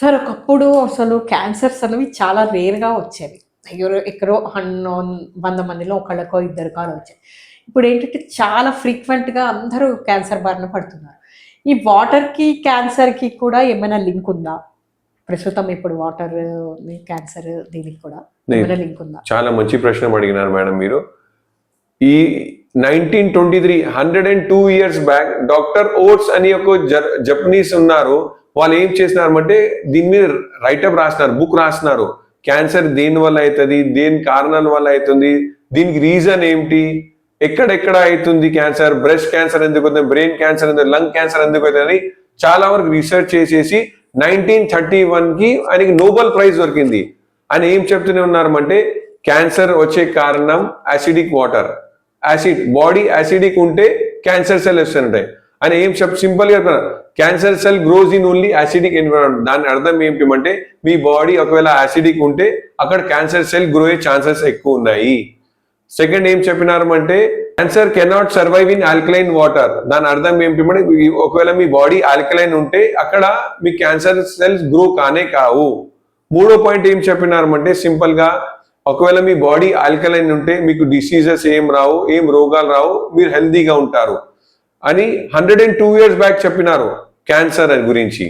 Sir ఒకప్పుడు అసలు cancers అనేవి చాలా రేర్‌గా వచ్చేవి. ఎక్కడో 100 మందిలో ఒకళ్ళకో ఇద్దరికో అలా వచ్చేవి. ఇప్పుడేంటంటే చాలా ఫ్రీక్వెంట్‌గా అందరూ క్యాన్సర్ బారిన పడుతున్నారు. ఈ వాటర్‌కి, క్యాన్సర్‌కి కూడా ఏమైనా లింక్ ఉందా? ప్రస్తుతం ఇప్పుడు క్యాన్సర్ దీనికి కూడా ఏమైనా లింక్ ఉందా? చాలా మంచి ప్రశ్న అడిగినారు మేడం మీరు. ఈ 1923 102 ఇయర్స్ బ్యాక్ డాక్టర్ ఓట్స్ అని ఒక జపనీస్ ఉన్నారు. వాళ్ళు ఏం చేసినారంటే దీని మీద రైటప్ రాసినారు, బుక్ రాసినారు. క్యాన్సర్ దేని వల్ల అవుతుంది, దేని కారణాల వల్ల అవుతుంది, దీనికి రీజన్ ఏంటి, ఎక్కడెక్కడ అవుతుంది క్యాన్సర్, బ్రెస్ట్ క్యాన్సర్ ఎందుకు అవుతుంది, బ్రెయిన్ క్యాన్సర్ ఎందుకు, లంగ్ క్యాన్సర్ ఎందుకు అవుతుంది అని చాలా వరకు రీసెర్చ్ చేసేసి 1931కి ఆయనకి నోబెల్ ప్రైజ్ దొరికింది. ఆయన ఏం చెప్తూనే ఉన్నారంటే క్యాన్సర్ వచ్చే కారణం acidic water, acid body acidic ఉంటే క్యాన్సర్ సెల్ వస్తుంటాయి అని ఏం సింపుల్ గా cancer cell grows in only acidic environment. దాని అర్థం ఏంటంటే మీ బాడీ ఒకవేళ యాసిడిక్ ఉంటే అక్కడ క్యాన్సర్ సెల్ గ్రో అయ్యే ఛాన్సెస్ ఎక్కువ ఉన్నాయి. సెకండ్ ఏం చెప్పినారంటే cancer cannot survive in alkaline water. దాని అర్థం ఏంటంటే ఒకవేళ మీ బాడీ ఆల్కలైన్ ఉంటే అక్కడ మీ క్యాన్సర్ సెల్స్ గ్రో కానే కావు. మూడో పాయింట్ ఏం చెప్పినారంటే సింపుల్ గా ఒకవేళ మీ బాడీ ఆల్కలైన్ ఉంటే మీకు డిసీజెస్ ఏం రావు, ఏం రోగాలు రావు, మీరు హెల్దీగా ఉంటారు అని 102 ఇయర్స్ బ్యాక్ చెప్పినారు క్యాన్సర్ గురించి.